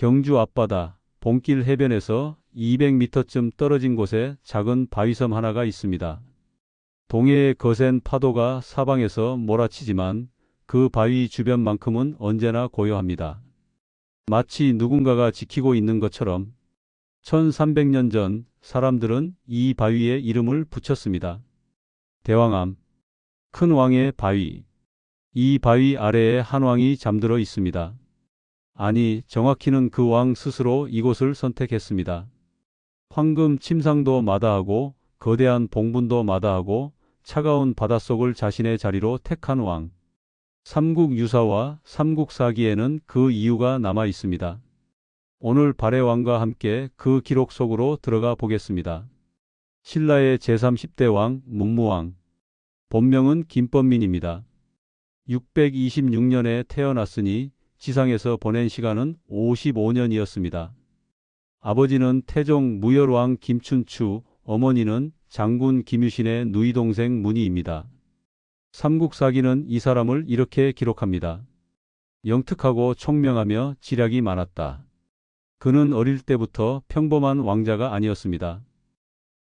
경주 앞바다 본길 해변에서 200m쯤 떨어진 곳에 작은 바위섬 하나가 있습니다. 동해의 거센 파도가 사방에서 몰아치지만 그 바위 주변만큼은 언제나 고요합니다. 마치 누군가가 지키고 있는 것처럼 1300년 전 사람들은 이 바위에 이름을 붙였습니다. 대왕암, 큰 왕의 바위. 이 바위 아래에 한 왕이 잠들어 있습니다. 아니, 정확히는 그 왕 스스로 이곳을 선택했습니다. 황금 침상도 마다하고 거대한 봉분도 마다하고 차가운 바닷속을 자신의 자리로 택한 왕. 삼국유사와 삼국사기에는 그 이유가 남아 있습니다. 오늘 발해왕과 함께 그 기록 속으로 들어가 보겠습니다. 신라의 제30대 왕 문무왕. 본명은 김범민입니다. 626년에 태어났으니 지상에서 보낸 시간은 55년이었습니다. 아버지는 태종 무열왕 김춘추, 어머니는 장군 김유신의 누이 동생 문희입니다. 삼국사기는 이 사람을 이렇게 기록합니다. 영특하고 총명하며 지략이 많았다. 그는 어릴 때부터 평범한 왕자가 아니었습니다.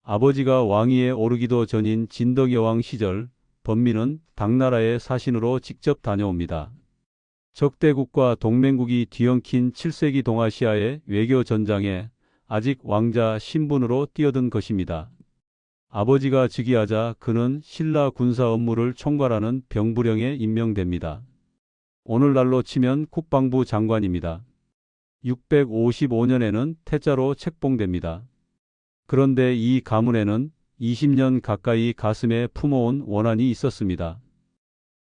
아버지가 왕위에 오르기도 전인 진덕여왕 시절 범민은 당나라의 사신으로 직접 다녀옵니다. 적대국과 동맹국이 뒤엉킨 7세기 동아시아의 외교 전장에 아직 왕자 신분으로 뛰어든 것입니다. 아버지가 즉위하자 그는 신라 군사 업무를 총괄하는 병부령에 임명됩니다. 오늘날로 치면 국방부 장관입니다. 655년에는 태자로 책봉됩니다. 그런데 이 가문에는 20년 가까이 가슴에 품어온 원한이 있었습니다.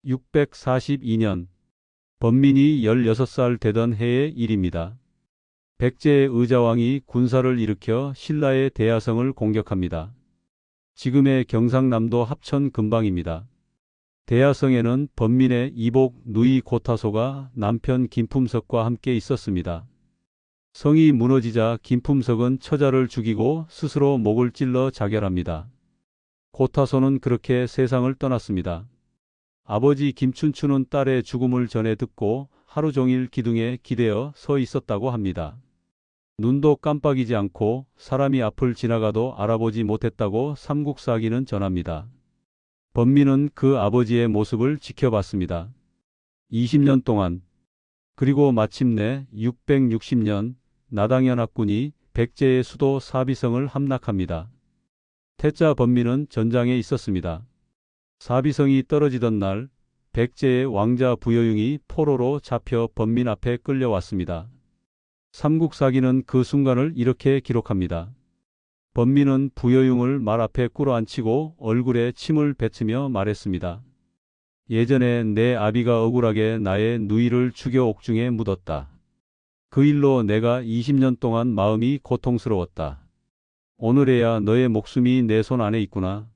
642년 범민이 16살 되던 해의 일입니다. 백제의 의자왕이 군사를 일으켜 신라의 대야성을 공격합니다. 지금의 경상남도 합천 근방입니다. 대야성에는 범민의 이복 누이 고타소가 남편 김품석과 함께 있었습니다. 성이 무너지자 김품석은 처자를 죽이고 스스로 목을 찔러 자결합니다. 고타소는 그렇게 세상을 떠났습니다. 아버지 김춘추는 딸의 죽음을 전해 듣고 하루 종일 기둥에 기대어 서 있었다고 합니다. 눈도 깜빡이지 않고 사람이 앞을 지나가도 알아보지 못했다고 삼국사기는 전합니다. 범민은 그 아버지의 모습을 지켜봤습니다. 20년 동안. 그리고 마침내 660년 나당현 학군이 백제의 수도 사비성을 함락합니다. 태자 범민은 전장에 있었습니다. 사비성이 떨어지던 날 백제의 왕자 부여융이 포로로 잡혀 범민 앞에 끌려왔습니다. 삼국사기는 그 순간을 이렇게 기록합니다. 범민은 부여융을 말 앞에 꿇어앉히고 얼굴에 침을 뱉으며 말했습니다. 예전에 내 아비가 억울하게 나의 누이를 죽여 옥중에 묻었다. 그 일로 내가 20년 동안 마음이 고통스러웠다. 오늘에야 너의 목숨이 내 손 안에 있구나.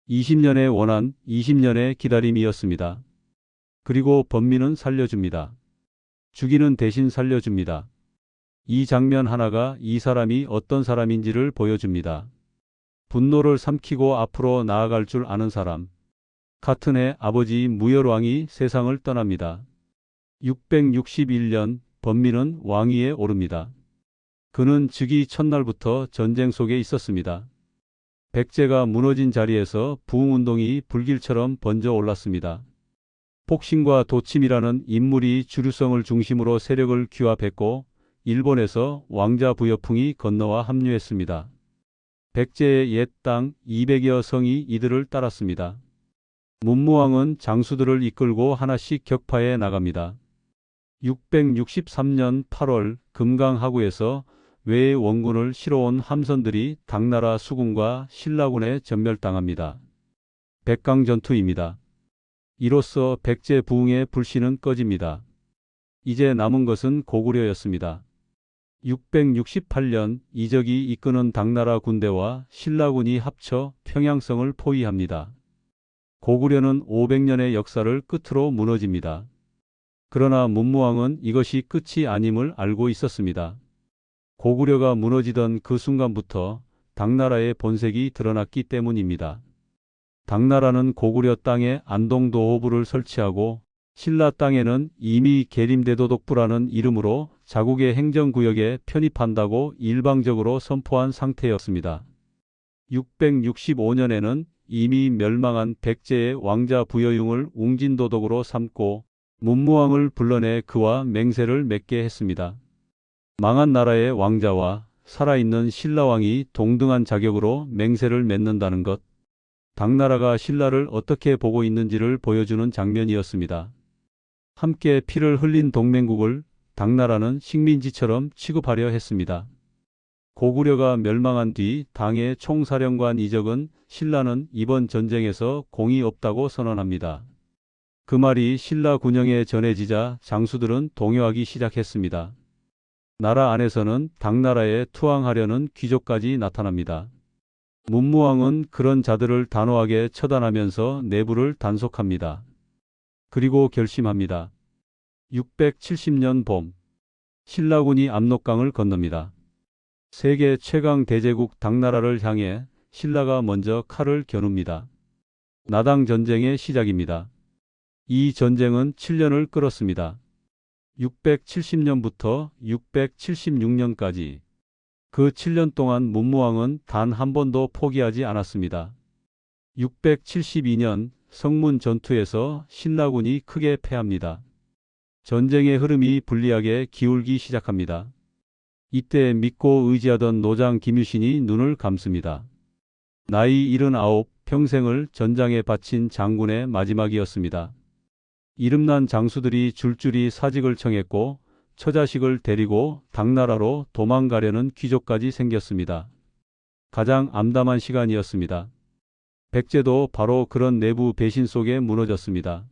20년의 원한, 20년의 기다림이었습니다. 그리고 범민은 살려줍니다. 죽이는 대신 살려줍니다. 이 장면 하나가 이 사람이 어떤 사람인지를 보여줍니다. 분노를 삼키고 앞으로 나아갈 줄 아는 사람. 같은 해 아버지 무열왕이 세상을 떠납니다. 661년 범민은 왕위에 오릅니다. 그는 즉위 첫날부터 전쟁 속에 있었습니다. 백제가 무너진 자리에서 부흥운동이 불길처럼 번져 올랐습니다. 폭신과 도침이라는 인물이 주류성을 중심으로 세력을 규합했고 일본에서 왕자 부여풍이 건너와 합류했습니다. 백제의 옛 땅 200여 성이 이들을 따랐습니다. 문무왕은 장수들을 이끌고 하나씩 격파해 나갑니다. 663년 8월 금강하구에서 외의 원군을 실어온 함선들이 당나라 수군과 신라군에 전멸당합니다. 백강전투입니다. 이로써 백제 부흥의 불씨는 꺼집니다. 이제 남은 것은 고구려였습니다. 668년 이적이 이끄는 당나라 군대와 신라군이 합쳐 평양성을 포위합니다. 고구려는 500년의 역사를 끝으로 무너집니다. 그러나 문무왕은 이것이 끝이 아님을 알고 있었습니다. 고구려가 무너지던 그 순간부터 당나라의 본색이 드러났기 때문입니다. 당나라는 고구려 땅에 안동도호부를 설치하고 신라 땅에는 이미 계림대도독부라는 이름으로 자국의 행정구역에 편입한다고 일방적으로 선포한 상태였습니다. 665년에는 이미 멸망한 백제의 왕자 부여융을 웅진도독으로 삼고 문무왕을 불러내 그와 맹세를 맺게 했습니다. 망한 나라의 왕자와 살아있는 신라왕이 동등한 자격으로 맹세를 맺는다는 것, 당나라가 신라를 어떻게 보고 있는지를 보여주는 장면이었습니다. 함께 피를 흘린 동맹국을 당나라는 식민지처럼 취급하려 했습니다. 고구려가 멸망한 뒤 당의 총사령관 이적은 신라는 이번 전쟁에서 공이 없다고 선언합니다. 그 말이 신라 군영에 전해지자 장수들은 동요하기 시작했습니다. 나라 안에서는 당나라에 투항하려는 귀족까지 나타납니다. 문무왕은 그런 자들을 단호하게 처단하면서 내부를 단속합니다. 그리고 결심합니다. 670년 봄, 신라군이 압록강을 건넙니다. 세계 최강 대제국 당나라를 향해 신라가 먼저 칼을 겨눕니다. 나당 전쟁의 시작입니다. 이 전쟁은 7년을 끌었습니다. 670년부터 676년까지. 그 7년 동안 문무왕은 단 한 번도 포기하지 않았습니다. 672년 성문 전투에서 신라군이 크게 패합니다. 전쟁의 흐름이 불리하게 기울기 시작합니다. 이때 믿고 의지하던 노장 김유신이 눈을 감습니다. 나이 79, 평생을 전장에 바친 장군의 마지막이었습니다. 이름난 장수들이 줄줄이 사직을 청했고 처자식을 데리고 당나라로 도망가려는 귀족까지 생겼습니다. 가장 암담한 시간이었습니다. 백제도 바로 그런 내부 배신 속에 무너졌습니다.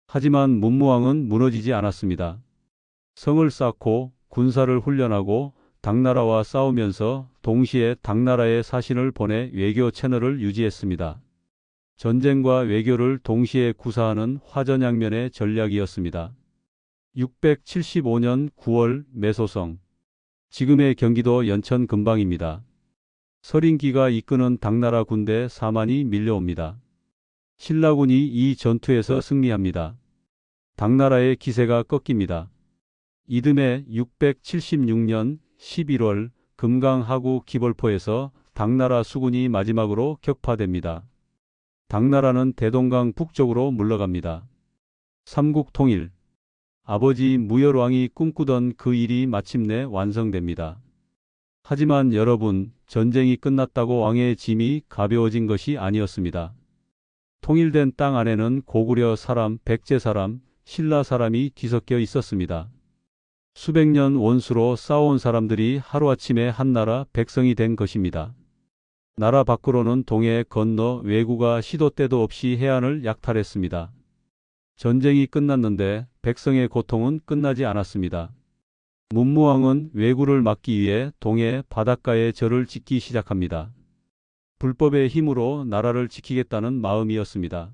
하지만 문무왕은 무너지지 않았습니다. 성을 쌓고 군사를 훈련하고 당나라와 싸우면서 동시에 당나라에 사신을 보내 외교 채널을 유지했습니다. 전쟁과 외교를 동시에 구사하는 화전양면의 전략이었습니다. 675년 9월 매소성, 지금의 경기도 연천 근방입니다. 서린기가 이끄는 당나라 군대 4만이 밀려옵니다. 신라군이 이 전투에서 승리합니다. 당나라의 기세가 꺾입니다. 이듬해 676년 11월 금강 하구 기벌포에서 당나라 수군이 마지막으로 격파됩니다. 당나라는 대동강 북쪽으로 물러갑니다. 삼국 통일. 아버지 무열왕이 꿈꾸던 그 일이 마침내 완성됩니다. 하지만 여러분, 전쟁이 끝났다고 왕의 짐이 가벼워진 것이 아니었습니다. 통일된 땅 안에는 고구려 사람, 백제 사람, 신라 사람이 뒤섞여 있었습니다. 수백 년 원수로 싸워온 사람들이 하루아침에 한나라 백성이 된 것입니다. 나라 밖으로는 동해 건너 왜구가 시도 때도 없이 해안을 약탈했습니다. 전쟁이 끝났는데 백성의 고통은 끝나지 않았습니다. 문무왕은 왜구를 막기 위해 동해 바닷가에 절을 짓기 시작합니다. 불법의 힘으로 나라를 지키겠다는 마음이었습니다.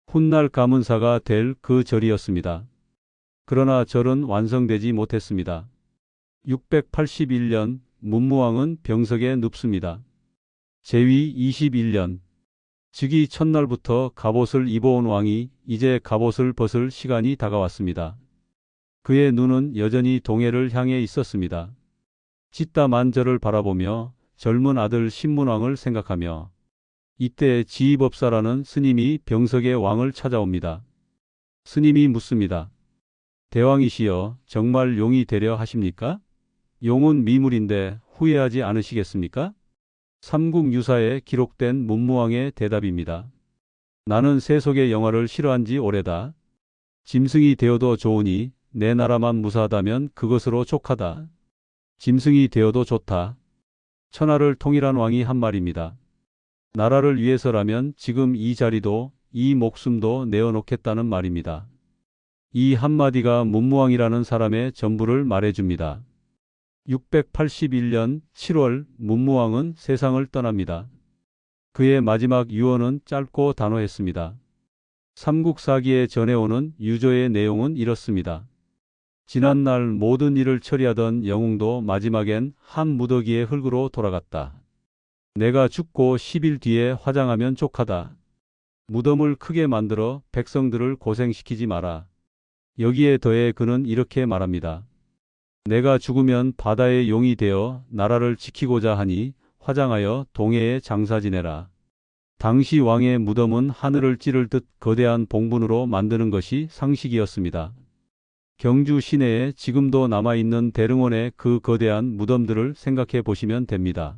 훗날 가문사가 될 그 절이었습니다. 그러나 절은 완성되지 못했습니다. 681년 문무왕은 병석에 눕습니다. 제위 21년, 즉위 첫날부터 갑옷을 입어온 왕이 이제 갑옷을 벗을 시간이 다가왔습니다. 그의 눈은 여전히 동해를 향해 있었습니다. 짓다만절을 바라보며 젊은 아들 신문왕을 생각하며 이때 지휘법사라는 스님이 병석의 왕을 찾아옵니다. 스님이 묻습니다. 대왕이시여, 정말 용이 되려 하십니까? 용은 미물인데 후회하지 않으시겠습니까? 삼국유사에 기록된 문무왕의 대답입니다. 나는 세속의 영화를 싫어한 지 오래다. 짐승이 되어도 좋으니 내 나라만 무사하다면 그것으로 족하다. 짐승이 되어도 좋다. 천하를 통일한 왕이 한 말입니다. 나라를 위해서라면 지금 이 자리도 이 목숨도 내어놓겠다는 말입니다. 이 한마디가 문무왕이라는 사람의 전부를 말해줍니다. 681년 7월 문무왕은 세상을 떠납니다. 그의 마지막 유언은 짧고 단호했습니다. 삼국사기에 전해오는 유저의 내용은 이렇습니다. 지난날 모든 일을 처리하던 영웅도 마지막엔 한 무더기의 흙으로 돌아갔다. 내가 죽고 10일 뒤에 화장하면 족하다. 무덤을 크게 만들어 백성들을 고생시키지 마라. 여기에 더해 그는 이렇게 말합니다. 내가 죽으면 바다의 용이 되어 나라를 지키고자 하니 화장하여 동해에 장사 지내라. 당시 왕의 무덤은 하늘을 찌를 듯 거대한 봉분으로 만드는 것이 상식이었습니다. 경주 시내에 지금도 남아있는 대릉원의 그 거대한 무덤들을 생각해 보시면 됩니다.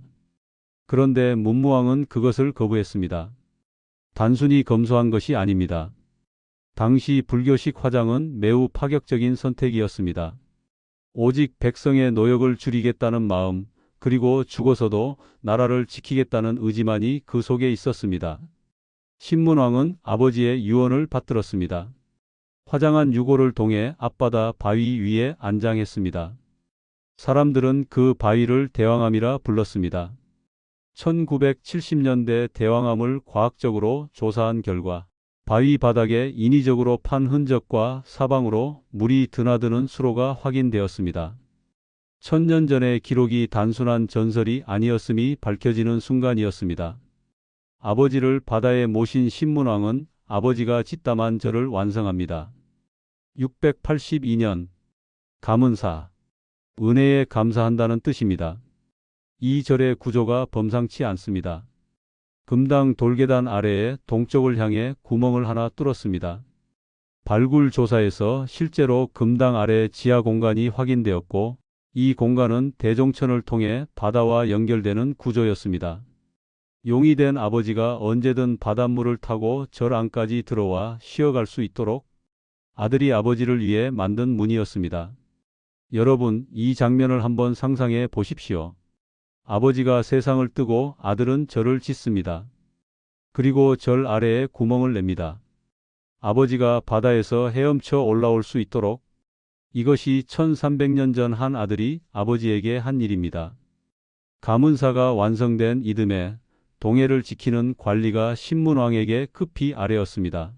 그런데 문무왕은 그것을 거부했습니다. 단순히 검소한 것이 아닙니다. 당시 불교식 화장은 매우 파격적인 선택이었습니다. 오직 백성의 노역을 줄이겠다는 마음, 그리고 죽어서도 나라를 지키겠다는 의지만이 그 속에 있었습니다. 신문왕은 아버지의 유언을 받들었습니다. 화장한 유골을 동해 앞바다 바위 위에 안장했습니다. 사람들은 그 바위를 대왕암이라 불렀습니다. 1970년대 대왕암을 과학적으로 조사한 결과 바위 바닥에 인위적으로 판 흔적과 사방으로 물이 드나드는 수로가 확인되었습니다. 1000년 전의 기록이 단순한 전설이 아니었음이 밝혀지는 순간이었습니다. 아버지를 바다에 모신 신문왕은 아버지가 짓담한 절을 완성합니다. 682년 감은사, 은혜에 감사한다는 뜻입니다. 이 절의 구조가 범상치 않습니다. 금당 돌계단 아래에 동쪽을 향해 구멍을 하나 뚫었습니다. 발굴 조사에서 실제로 금당 아래 지하 공간이 확인되었고 이 공간은 대종천을 통해 바다와 연결되는 구조였습니다. 용이 된 아버지가 언제든 바닷물을 타고 절 안까지 들어와 쉬어갈 수 있도록 아들이 아버지를 위해 만든 문이었습니다. 여러분, 이 장면을 한번 상상해 보십시오. 아버지가 세상을 뜨고 아들은 절을 짓습니다. 그리고 절 아래에 구멍을 냅니다. 아버지가 바다에서 헤엄쳐 올라올 수 있도록. 이것이 1300년 전 한 아들이 아버지에게 한 일입니다. 감은사가 완성된 이듬해 동해를 지키는 관리가 신문왕에게 급히 아뢰었습니다.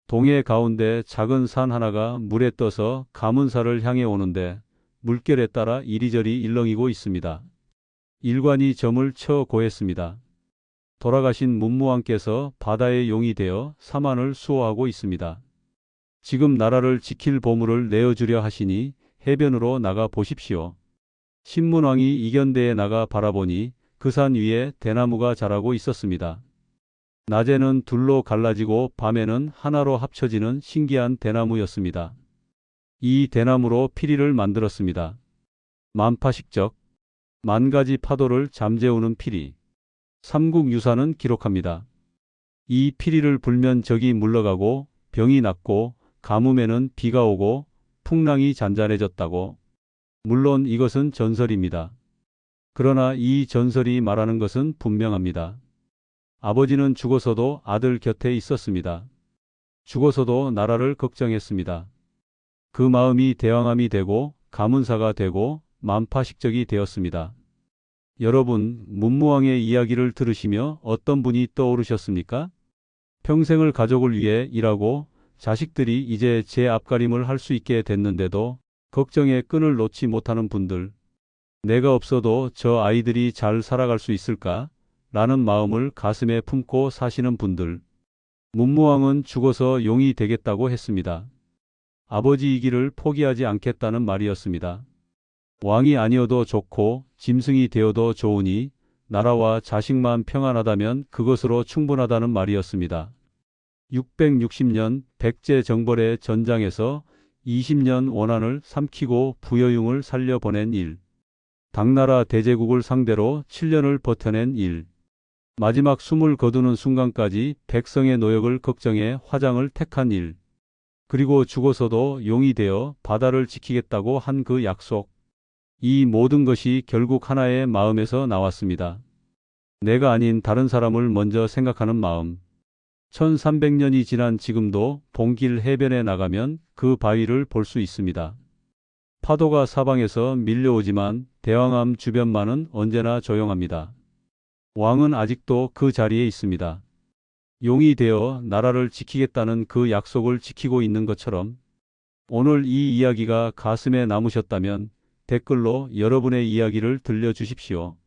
동해 가운데 작은 산 하나가 물에 떠서 감은사를 향해 오는데 물결에 따라 이리저리 일렁이고 있습니다. 일관이 점을 쳐 고했습니다. 돌아가신 문무왕께서 바다의 용이 되어 사만을 수호하고 있습니다. 지금 나라를 지킬 보물을 내어주려 하시니 해변으로 나가 보십시오. 신문왕이 이견대에 나가 바라보니 그 산 위에 대나무가 자라고 있었습니다. 낮에는 둘로 갈라지고 밤에는 하나로 합쳐지는 신기한 대나무였습니다. 이 대나무로 피리를 만들었습니다. 만파식적, 만가지 파도를 잠재우는 피리. 삼국유사는 기록합니다. 이 피리를 불면 적이 물러가고 병이 낫고 가뭄에는 비가 오고 풍랑이 잔잔해졌다고. 물론 이것은 전설입니다. 그러나 이 전설이 말하는 것은 분명합니다. 아버지는 죽어서도 아들 곁에 있었습니다. 죽어서도 나라를 걱정했습니다. 그 마음이 대왕암이 되고 감은사가 되고 만파식적이 되었습니다. 여러분, 문무왕의 이야기를 들으시며 어떤 분이 떠오르셨습니까? 평생을 가족을 위해 일하고 자식들이 이제 제 앞가림을 할 수 있게 됐는데도 걱정의 끈을 놓지 못하는 분들. 내가 없어도 저 아이들이 잘 살아갈 수 있을까? 라는 마음을 가슴에 품고 사시는 분들. 문무왕은 죽어서 용이 되겠다고 했습니다. 아버지이기를 포기하지 않겠다는 말이었습니다. 왕이 아니어도 좋고 짐승이 되어도 좋으니 나라와 자식만 평안하다면 그것으로 충분하다는 말이었습니다. 660년 백제 정벌의 전장에서 20년 원한을 삼키고 부여융을 살려보낸 일. 당나라 대제국을 상대로 7년을 버텨낸 일. 마지막 숨을 거두는 순간까지 백성의 노역을 걱정해 화장을 택한 일. 그리고 죽어서도 용이 되어 바다를 지키겠다고 한 그 약속. 이 모든 것이 결국 하나의 마음에서 나왔습니다. 내가 아닌 다른 사람을 먼저 생각하는 마음. 1300년이 지난 지금도 봉길 해변에 나가면 그 바위를 볼 수 있습니다. 파도가 사방에서 밀려오지만 대왕암 주변만은 언제나 조용합니다. 왕은 아직도 그 자리에 있습니다. 용이 되어 나라를 지키겠다는 그 약속을 지키고 있는 것처럼 오늘 이 이야기가 가슴에 남으셨다면 댓글로 여러분의 이야기를 들려주십시오.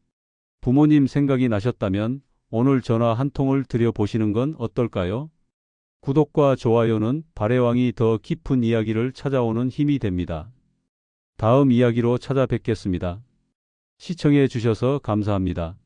부모님 생각이 나셨다면 오늘 전화 한 통을 드려보시는 건 어떨까요? 구독과 좋아요는 발해왕이 더 깊은 이야기를 찾아오는 힘이 됩니다. 다음 이야기로 찾아뵙겠습니다. 시청해 주셔서 감사합니다.